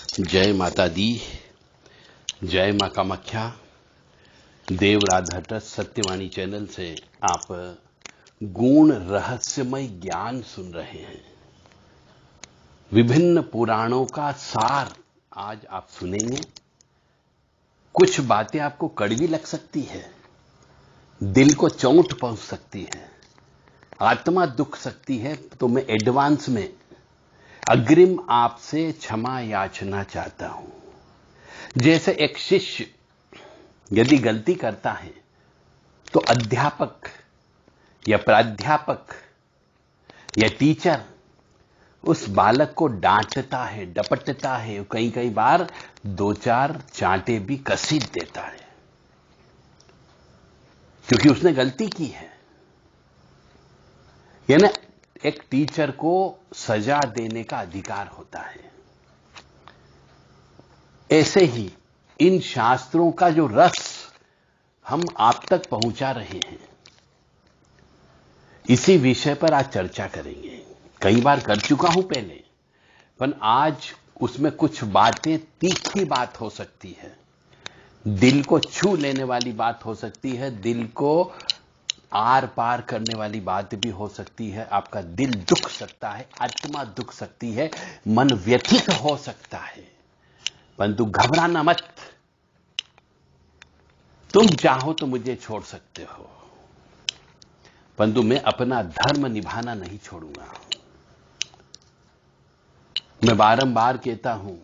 जय माता दी, जय मां कामाख्या। देव राधा ट्रस्ट सत्यवाणी चैनल से आप गूढ़ रहस्यमय ज्ञान सुन रहे हैं। विभिन्न पुराणों का सार आज आप सुनेंगे। कुछ बातें आपको कड़वी लग सकती है, दिल को चोट पहुंच सकती है, आत्मा दुख सकती है, तो मैं एडवांस में अग्रिम आपसे क्षमा याचना चाहता हूं। जैसे एक शिष्य यदि गलती करता है तो अध्यापक या प्राध्यापक या टीचर उस बालक को डांटता है, डपटता है, कई कई बार दो चार चांटे भी कसीट देता है, क्योंकि उसने गलती की है। यानी एक टीचर को सजा देने का अधिकार होता है। ऐसे ही इन शास्त्रों का जो रस हम आप तक पहुंचा रहे हैं, इसी विषय पर आज चर्चा करेंगे। कई बार कर चुका हूं पहले, पर आज उसमें कुछ बातें तीखी बात हो सकती है, दिल को छू लेने वाली बात हो सकती है, दिल को आर पार करने वाली बात भी हो सकती है। आपका दिल दुख सकता है, आत्मा दुख सकती है, मन व्यथित हो सकता है, परंतु घबराना मत। तुम चाहो तो मुझे छोड़ सकते हो, परंतु मैं अपना धर्म निभाना नहीं छोड़ूंगा। मैं बारंबार कहता हूं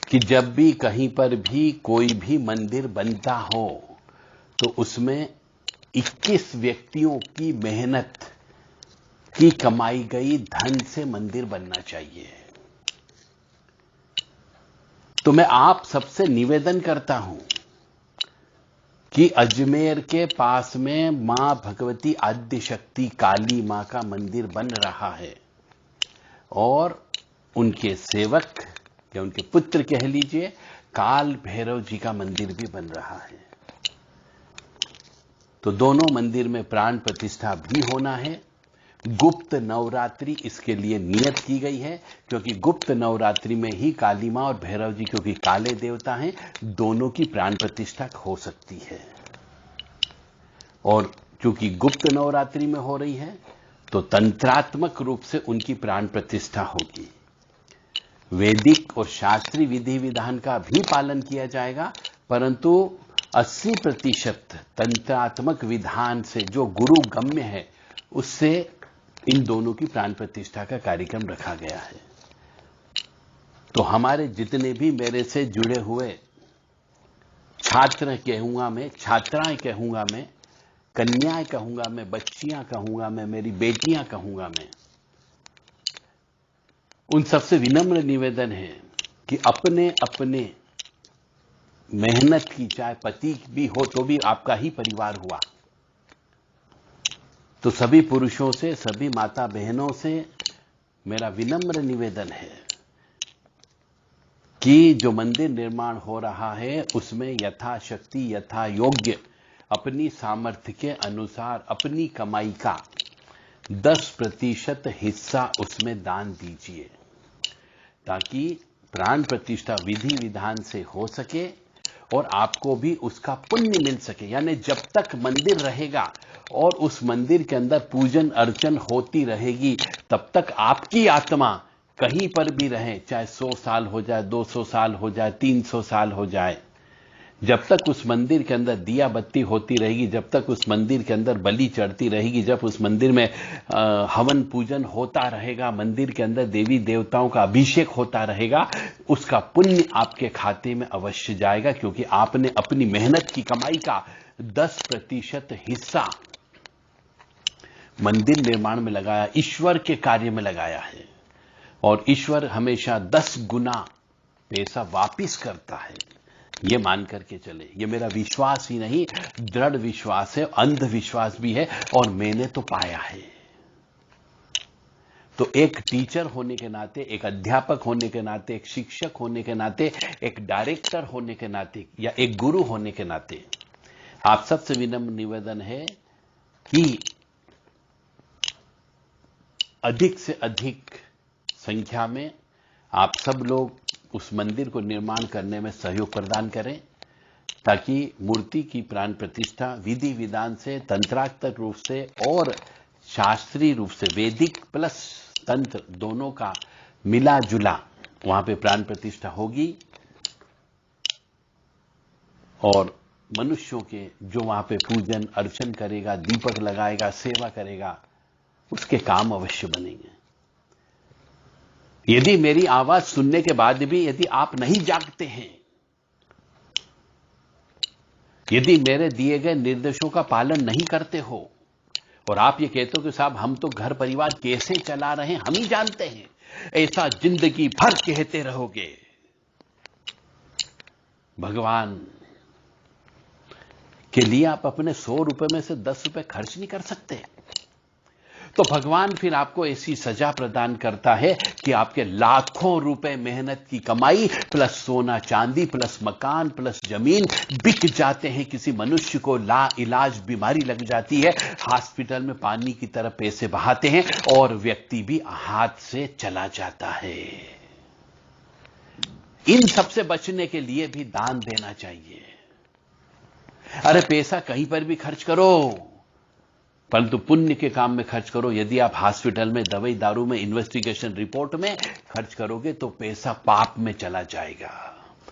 कि जब भी कहीं पर भी कोई भी मंदिर बनता हो तो उसमें 21 व्यक्तियों की मेहनत की कमाई गई धन से मंदिर बनना चाहिए। तो मैं आप सबसे निवेदन करता हूं कि अजमेर के पास में मां भगवती आद्य शक्ति काली मां का मंदिर बन रहा है और उनके सेवक या उनके पुत्र कह लीजिए काल भैरव जी का मंदिर भी बन रहा है। तो दोनों मंदिर में प्राण प्रतिष्ठा भी होना है। गुप्त नवरात्रि इसके लिए नियत की गई है, क्योंकि गुप्त नवरात्रि में ही काली मां और भैरव जी, क्योंकि काले देवता हैं, दोनों की प्राण प्रतिष्ठा हो सकती है। और चूंकि गुप्त नवरात्रि में हो रही है तो तंत्रात्मक रूप से उनकी प्राण प्रतिष्ठा होगी। वैदिक और शास्त्रीय विधि विधान का भी पालन किया जाएगा, परंतु 80% तंत्रात्मक विधान से जो गुरु गम्य है उससे इन दोनों की प्राण प्रतिष्ठा का कार्यक्रम रखा गया है। तो हमारे जितने भी मेरे से जुड़े हुए छात्र कहूंगा मैं, छात्राएं कहूंगा मैं, कन्याएं कहूंगा मैं, बच्चियां कहूंगा मैं, मेरी बेटियां कहूंगा मैं, उन सबसे विनम्र निवेदन है कि अपने अपने मेहनत की, चाहे पति भी हो तो भी आपका ही परिवार हुआ, तो सभी पुरुषों से, सभी माता बहनों से मेरा विनम्र निवेदन है कि जो मंदिर निर्माण हो रहा है उसमें यथाशक्ति यथा योग्य अपनी सामर्थ्य के अनुसार अपनी कमाई का 10% हिस्सा उसमें दान दीजिए, ताकि प्राण प्रतिष्ठा विधि विधान से हो सके और आपको भी उसका पुण्य मिल सके। यानी जब तक मंदिर रहेगा और उस मंदिर के अंदर पूजन अर्चन होती रहेगी, तब तक आपकी आत्मा कहीं पर भी रहे, चाहे 100 साल हो जाए, 200 साल हो जाए, 300 साल हो जाए, जब तक उस मंदिर के अंदर दिया बत्ती होती रहेगी, जब तक उस मंदिर के अंदर बलि चढ़ती रहेगी, जब उस मंदिर में हवन पूजन होता रहेगा, मंदिर के अंदर देवी देवताओं का अभिषेक होता रहेगा, उसका पुण्य आपके खाते में अवश्य जाएगा, क्योंकि आपने अपनी मेहनत की कमाई का 10% हिस्सा मंदिर निर्माण में लगाया, ईश्वर के कार्य में लगाया है। और ईश्वर हमेशा 10 गुना पैसा वापिस करता है, ये मान करके चले। ये मेरा विश्वास ही नहीं, दृढ़ विश्वास है, अंधविश्वास भी है, और मैंने तो पाया है। तो एक टीचर होने के नाते, एक अध्यापक होने के नाते, एक शिक्षक होने के नाते, एक डायरेक्टर होने के नाते, या एक गुरु होने के नाते आप सबसे विनम्र निवेदन है कि अधिक से अधिक संख्या में आप सब लोग उस मंदिर को निर्माण करने में सहयोग प्रदान करें, ताकि मूर्ति की प्राण प्रतिष्ठा विधि विधान से, तंत्रात्मक रूप से और शास्त्रीय रूप से, वैदिक प्लस तंत्र दोनों का मिला जुला वहां पे प्राण प्रतिष्ठा होगी और मनुष्यों के जो वहां पे पूजन अर्चन करेगा, दीपक लगाएगा, सेवा करेगा, उसके काम अवश्य बनेंगे। यदि मेरी आवाज सुनने के बाद भी यदि आप नहीं जागते हैं, यदि मेरे दिए गए निर्देशों का पालन नहीं करते हो और आप ये कहते हो कि साहब हम तो घर परिवार कैसे चला रहे हैं हम ही जानते हैं, ऐसा जिंदगी भर कहते रहोगे, भगवान के लिए आप अपने 100 रुपए में से 10 रुपए खर्च नहीं कर सकते, तो भगवान फिर आपको ऐसी सजा प्रदान करता है कि आपके लाखों रुपए मेहनत की कमाई प्लस सोना चांदी प्लस मकान प्लस जमीन बिक जाते हैं। किसी मनुष्य को ला इलाज बीमारी लग जाती है, हॉस्पिटल में पानी की तरह पैसे बहाते हैं और व्यक्ति भी हाथ से चला जाता है। इन सबसे बचने के लिए भी दान देना चाहिए। अरे पैसा कहीं पर भी खर्च करो, परंतु पुण्य के काम में खर्च करो। यदि आप हॉस्पिटल में दवाई दारू में इन्वेस्टिगेशन रिपोर्ट में खर्च करोगे तो पैसा पाप में चला जाएगा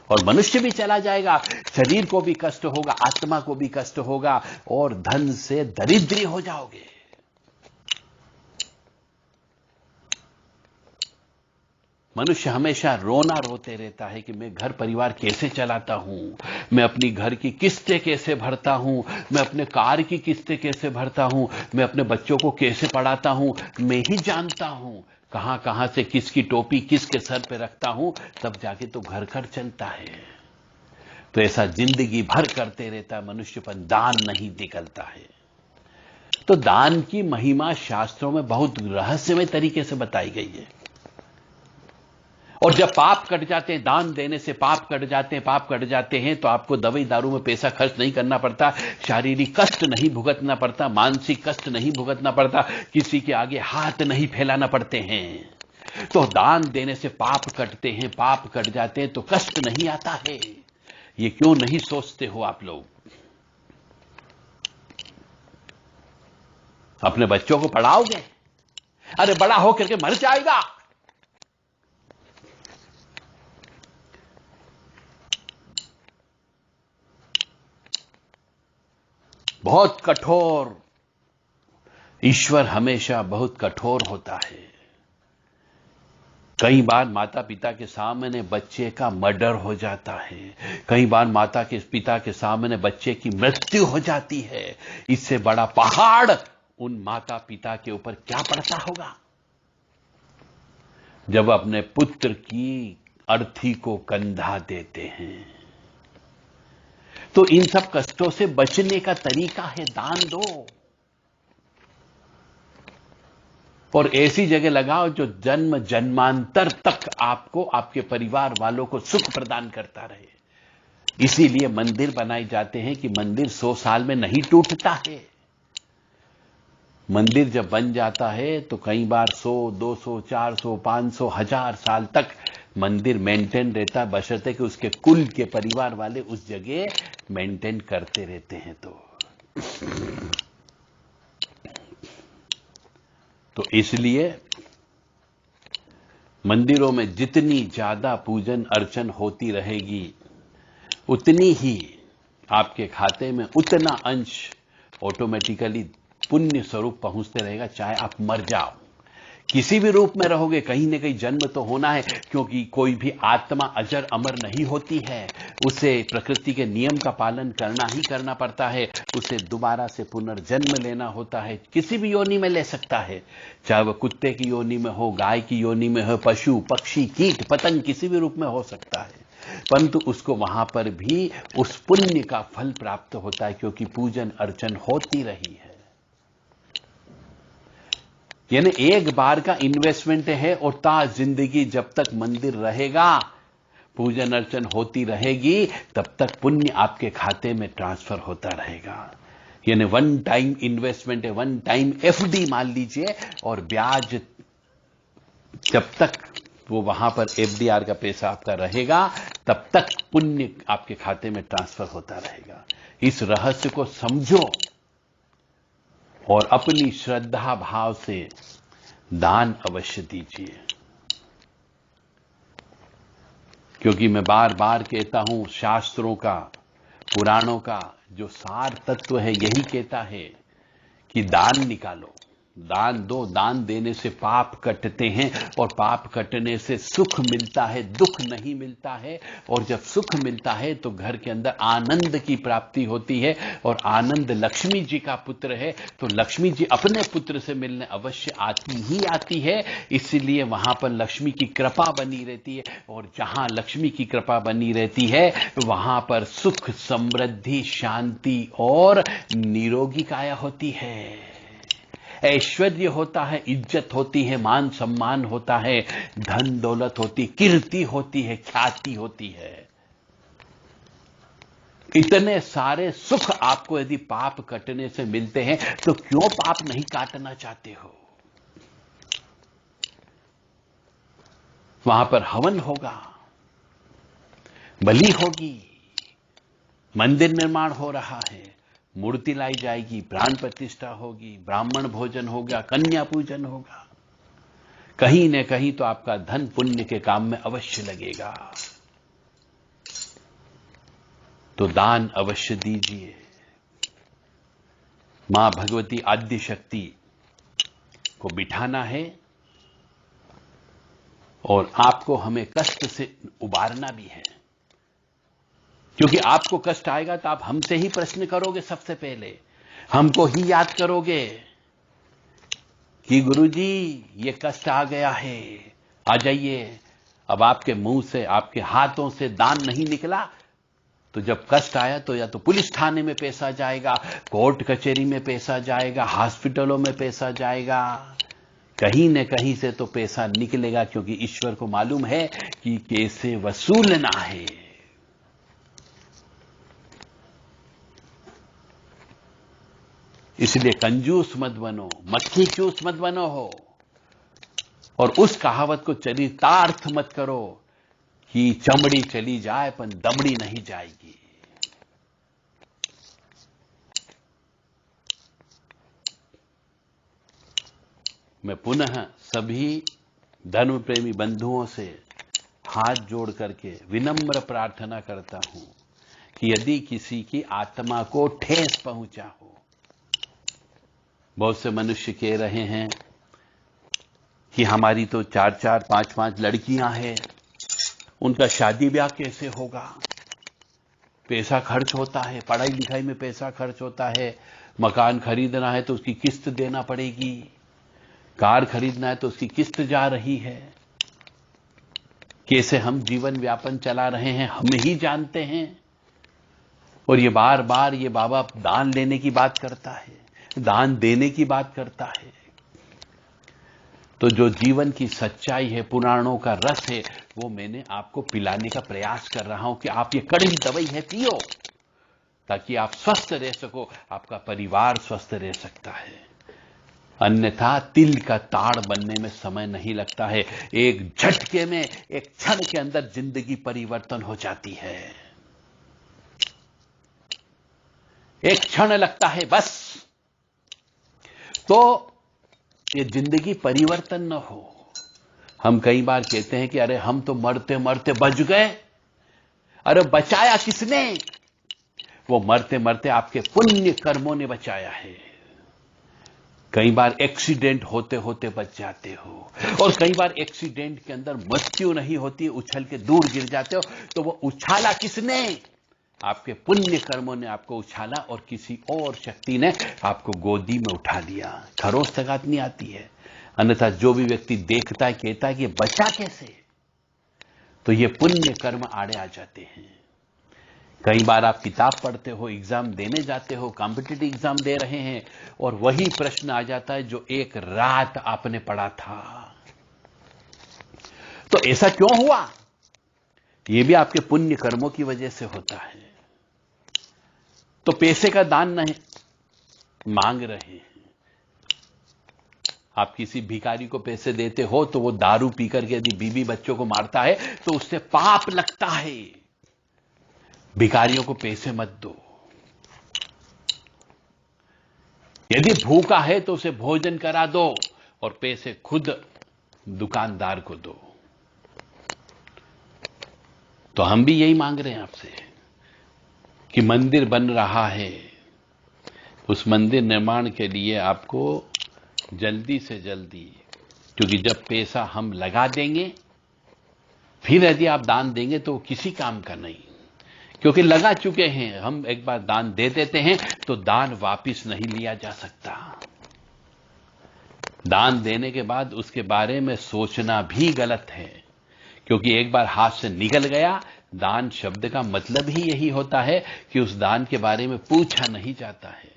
और मनुष्य भी चला जाएगा, शरीर को भी कष्ट होगा, आत्मा को भी कष्ट होगा और धन से दरिद्री हो जाओगे। मनुष्य हमेशा रोना रोते रहता है कि मैं घर परिवार कैसे चलाता हूं, मैं अपनी घर की किस्तें कैसे भरता हूं, मैं अपने कार की किस्तें कैसे भरता हूं, मैं अपने बच्चों को कैसे पढ़ाता हूं, मैं ही जानता हूं कहां कहां से किसकी टोपी किसके सर पे रखता हूं, तब जाके तो घर घर चलता है। तो ऐसा जिंदगी भर करते रहता है मनुष्य, पर दान नहीं निकलता है। तो दान की महिमा शास्त्रों में बहुत रहस्यमय तरीके से बताई गई है। और जब पाप कट जाते हैं, दान देने से पाप कट जाते हैं, तो आपको दवाई दारू में पैसा खर्च नहीं करना पड़ता, शारीरिक कष्ट नहीं भुगतना पड़ता, मानसिक कष्ट नहीं भुगतना पड़ता, किसी के आगे हाथ नहीं फैलाना पड़ते हैं। तो दान देने से पाप कटते हैं, पाप कट जाते हैं तो कष्ट नहीं आता है। ये क्यों नहीं सोचते हो आप लोग? अपने बच्चों को पढ़ाओगे, अरे बड़ा होकर के मर जाएगा, बहुत कठोर। ईश्वर हमेशा बहुत कठोर होता है। कई बार माता पिता के सामने बच्चे का मर्डर हो जाता है, कई बार माता के पिता के सामने बच्चे की मृत्यु हो जाती है। इससे बड़ा पहाड़ उन माता पिता के ऊपर क्या पड़ता होगा जब अपने पुत्र की अर्थी को कंधा देते हैं। तो इन सब कष्टों से बचने का तरीका है दान दो, और ऐसी जगह लगाओ जो जन्म जन्मांतर तक आपको आपके परिवार वालों को सुख प्रदान करता रहे। इसीलिए मंदिर बनाए जाते हैं कि मंदिर 100 साल में नहीं टूटता है। मंदिर जब बन जाता है तो कई बार 100, 200, 400, 500, 1000 साल तक मंदिर मेंटेन रहता है, बशर्ते कि उसके कुल के परिवार वाले उस जगह मेंटेन करते रहते हैं। तो इसलिए मंदिरों में जितनी ज्यादा पूजन अर्चन होती रहेगी, उतनी ही आपके खाते में उतना अंश ऑटोमेटिकली पुण्य स्वरूप पहुंचते रहेगा। चाहे आप मर जाओ, किसी भी रूप में रहोगे, कहीं न कहीं जन्म तो होना है, क्योंकि कोई भी आत्मा अजर अमर नहीं होती है। उसे प्रकृति के नियम का पालन करना ही करना पड़ता है, उसे दोबारा से पुनर्जन्म लेना होता है। किसी भी योनि में ले सकता है, चाहे वह कुत्ते की योनि में हो, गाय की योनि में हो, पशु पक्षी कीट पतंग किसी भी रूप में हो सकता है, परंतु उसको वहां पर भी उस पुण्य का फल प्राप्त होता है, क्योंकि पूजन अर्चन होती रही है। यानी एक बार का इन्वेस्टमेंट है, और ता जिंदगी जब तक मंदिर रहेगा, पूजन अर्चन होती रहेगी, तब तक पुण्य आपके खाते में ट्रांसफर होता रहेगा। यानी वन टाइम इन्वेस्टमेंट है, वन टाइम एफडी मान लीजिए, और ब्याज जब तक वो वहां पर एफडीआर का पैसा आपका रहेगा, तब तक पुण्य आपके खाते में ट्रांसफर होता रहेगा। इस रहस्य को समझो और अपनी श्रद्धा भाव से दान अवश्य दीजिए। क्योंकि मैं बार बार कहता हूं, शास्त्रों का, पुराणों का जो सार तत्व है यही कहता है कि दान निकालो, दान दो। दान देने से पाप कटते हैं और पाप कटने से सुख मिलता है, दुख नहीं मिलता है। और जब सुख मिलता है तो घर के अंदर आनंद की प्राप्ति होती है। और आनंद लक्ष्मी जी का पुत्र है, तो लक्ष्मी जी अपने पुत्र से मिलने अवश्य आती ही आती है। इसलिए वहां पर लक्ष्मी की कृपा बनी रहती है। और जहां लक्ष्मी की कृपा बनी रहती है वहां पर सुख, समृद्धि, शांति और निरोगी काया होती है। ऐश्वर्य होता है, इज्जत होती है, मान सम्मान होता है, धन दौलत होती, कीर्ति होती है, ख्याति होती है। इतने सारे सुख आपको यदि पाप कटने से मिलते हैं तो क्यों पाप नहीं काटना चाहते हो? वहां पर हवन होगा, बलि होगी, मंदिर निर्माण हो रहा है, मूर्ति लाई जाएगी, प्राण प्रतिष्ठा होगी, ब्राह्मण भोजन होगा, कन्या पूजन होगा। कहीं न कहीं तो आपका धन पुण्य के काम में अवश्य लगेगा। तो दान अवश्य दीजिए। मां भगवती आद्य शक्ति को बिठाना है और आपको हमें कष्ट से उबारना भी है। क्योंकि आपको कष्ट आएगा तो आप हमसे ही प्रश्न करोगे, सबसे पहले हमको ही याद करोगे कि गुरुजी ये कष्ट आ गया है, आ जाइए। अब आपके मुंह से, आपके हाथों से दान नहीं निकला तो जब कष्ट आया तो या तो पुलिस थाने में पैसा जाएगा, कोर्ट कचहरी में पैसा जाएगा, हॉस्पिटलों में पैसा जाएगा, कहीं न कहीं से तो पैसा निकलेगा। क्योंकि ईश्वर को मालूम है कि कैसे वसूलना है। इसलिए कंजूस मत बनो, मक्खी चूस मत बनो हो। और उस कहावत को चरितार्थ मत करो कि चमड़ी चली जाए पर दमड़ी नहीं जाएगी। मैं पुनः सभी धर्म प्रेमी बंधुओं से हाथ जोड़ करके विनम्र प्रार्थना करता हूं कि यदि किसी की आत्मा को ठेस पहुंचा हो, बहुत से मनुष्य कह रहे हैं कि हमारी तो 4-4, 5-5 लड़कियां हैं, उनका शादी ब्याह कैसे होगा? पैसा खर्च होता है, पढ़ाई लिखाई में पैसा खर्च होता है, मकान खरीदना है तो उसकी किस्त देना पड़ेगी, कार खरीदना है तो उसकी किस्त जा रही है। कैसे हम जीवन व्यापन चला रहे हैं हम ही जानते हैं। और ये बार बार ये बाबा दान लेने की बात करता है, दान देने की बात करता है। तो जो जीवन की सच्चाई है, पुराणों का रस है, वो मैंने आपको पिलाने का प्रयास कर रहा हूं कि आप ये कड़वी दवाई है पियो, ताकि आप स्वस्थ रह सको, आपका परिवार स्वस्थ रह सकता है। अन्यथा तिल का ताड़ बनने में समय नहीं लगता है, एक झटके में, एक क्षण के अंदर जिंदगी परिवर्तन हो जाती है। एक क्षण लगता है बस। तो ये जिंदगी परिवर्तन न हो। हम कई बार कहते हैं कि अरे हम तो मरते मरते बच गए। अरे बचाया किसने? वो मरते मरते आपके पुण्य कर्मों ने बचाया है। कई बार एक्सीडेंट होते होते बच जाते हो, और कई बार एक्सीडेंट के अंदर मृत्यु नहीं होती, उछल के दूर गिर जाते हो। तो वो उछाला किसने? आपके पुण्य कर्मों ने आपको उछाला और किसी और शक्ति ने आपको गोदी में उठा लिया। खरोंच तगात नहीं आती है। अन्यथा जो भी व्यक्ति देखता है कहता है कि बचा कैसे, तो ये पुण्य कर्म आड़े आ जाते हैं। कई बार आप किताब पढ़ते हो, एग्जाम देने जाते हो, कॉम्पिटिटिव एग्जाम दे रहे हैं, और वही प्रश्न आ जाता है जो एक रात आपने पढ़ा था। तो ऐसा क्यों हुआ? यह भी आपके पुण्य कर्मों की वजह से होता है। तो पैसे का दान नहीं मांग रहे हैं, आप किसी भिखारी को पैसे देते हो तो वो दारू पी करके यदि बीवी बच्चों को मारता है तो उससे पाप लगता है। भिखारियों को पैसे मत दो। यदि भूखा है तो उसे भोजन करा दो और पैसे खुद दुकानदार को दो। तो हम भी यही मांग रहे हैं आपसे कि मंदिर बन रहा है, उस मंदिर निर्माण के लिए आपको जल्दी से जल्दी, क्योंकि जब पैसा हम लगा देंगे फिर यदि आप दान देंगे तो किसी काम का नहीं, क्योंकि लगा चुके हैं। हम एक बार दान दे देते हैं तो दान वापस नहीं लिया जा सकता। दान देने के बाद उसके बारे में सोचना भी गलत है, क्योंकि एक बार हाथ से निकल गया, दान शब्द का मतलब ही यही होता है कि उस दान के बारे में पूछा नहीं जाता है।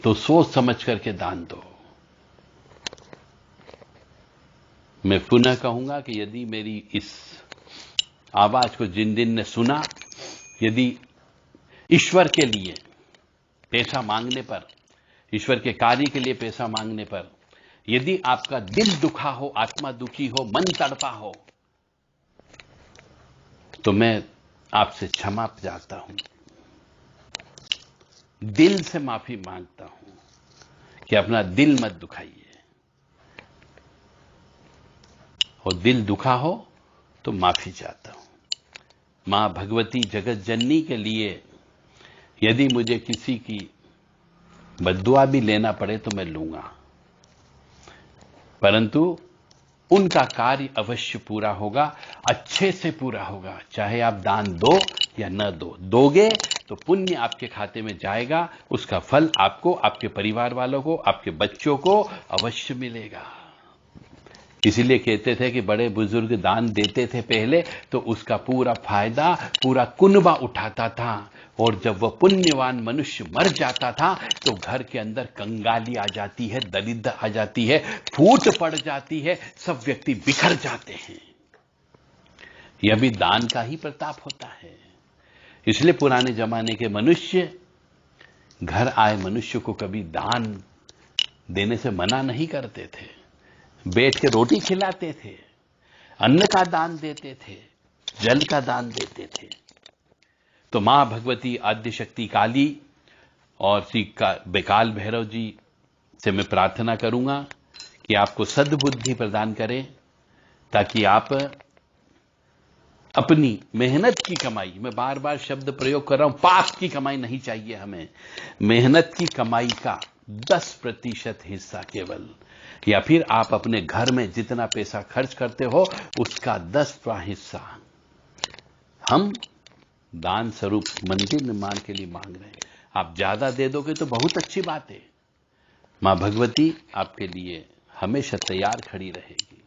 तो सोच समझ करके दान दो। मैं पुनः कहूंगा कि यदि मेरी इस आवाज को जिन दिन ने सुना, यदि ईश्वर के लिए पैसा मांगने पर, ईश्वर के कार्य के लिए पैसा मांगने पर यदि आपका दिल दुखा हो, आत्मा दुखी हो, मन तड़पा हो, तो मैं आपसे क्षमा चाहता हूं, दिल से माफी मांगता हूं कि अपना दिल मत दुखाइए। और दिल दुखा हो तो माफी चाहता हूं। मां भगवती जगत जननी के लिए यदि मुझे किसी की बद्दुआ भी लेना पड़े तो मैं लूंगा, परंतु उनका कार्य अवश्य पूरा होगा, अच्छे से पूरा होगा। चाहे आप दान दो या न दो, दोगे तो पुण्य आपके खाते में जाएगा, उसका फल आपको, आपके परिवार वालों को, आपके बच्चों को अवश्य मिलेगा। इसीलिए कहते थे कि बड़े बुजुर्ग दान देते थे पहले तो उसका पूरा फायदा पूरा कुनबा उठाता था, और जब वह पुण्यवान मनुष्य मर जाता था तो घर के अंदर कंगाली आ जाती है, दरिद्र आ जाती है, फूट पड़ जाती है, सब व्यक्ति बिखर जाते हैं। यह भी दान का ही प्रताप होता है। इसलिए पुराने जमाने के मनुष्य घर आए मनुष्य को कभी दान देने से मना नहीं करते थे, बैठ के रोटी खिलाते थे, अन्न का दान देते थे, जल का दान देते थे। तो मां भगवती आद्य शक्ति काली और श्री बेकाल भैरव जी से मैं प्रार्थना करूंगा कि आपको सद्बुद्धि प्रदान करें, ताकि आप अपनी मेहनत की कमाई, मैं बार बार शब्द प्रयोग कर रहा हूं, पाप की कमाई नहीं चाहिए हमें, मेहनत की कमाई का 10% हिस्सा केवल, या फिर आप अपने घर में जितना पैसा खर्च करते हो उसका 10वां हिस्सा हम दान स्वरूप मंदिर निर्माण के लिए मांग रहे हैं। आप ज्यादा दे दोगे तो बहुत अच्छी बात है। मां भगवती आपके लिए हमेशा तैयार खड़ी रहेगी।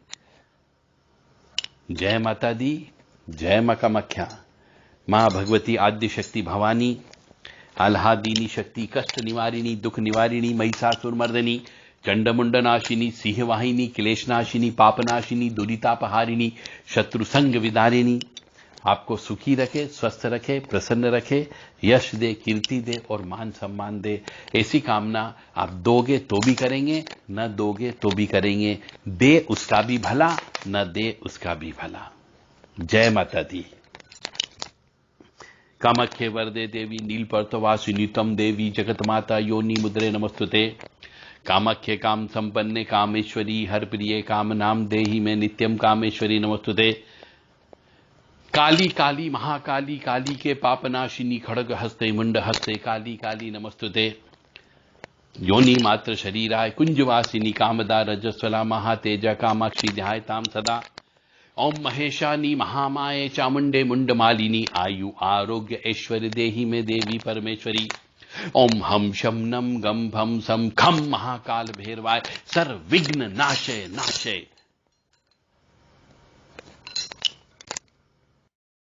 जय माता दी, जय मां कामाख्या। मां भगवती आद्य शक्ति भवानी, आह्लादिनी शक्ति, कष्ट निवारिणी, दुख निवारिणी, महिषासुर मर्दिनी, चंडमुंडनाशिनी, सिंहवाहिनी, क्लेशनाशिनी, पापनाशिनी, दुरितापहारिणी, शत्रु संग विदारिणी, आपको सुखी रखे, स्वस्थ रखे, प्रसन्न रखे, यश दे, कीर्ति दे और मान सम्मान दे। ऐसी कामना आप दोगे तो भी करेंगे, न दोगे तो भी करेंगे। दे उसका भी भला, न दे उसका भी भला। जय माता दी। कामाख्ये वरदे देवी नीलपर्तवासिनी तम देवी जगत माता योनि मुद्रे नमस्तुते। कामाख्ये काम संपन्ने कामेश्वरी हर प्रिये काम नाम देहि में नित्यम कामेश्वरी नमस्तुते। काली काली महाकाली काली के पापनाशिनी खड़ग हस्ते मुंड हस्ते काली काली नमस्तुते। योनि मात्र शरीराय कुंजवासिनी कामदा रजस्वला महातेजा कामाक्षी ध्यायताम सदा। ओम महेशानी महामाये चामुंडे मुंडमालिनी आयु आरोग्य ऐश्वर्य देहि में देवी परमेश्वरी। ओम हम शम नम गम भम सम खम महाकाल भैरवाय सर्वविघ्न नाशय नाशय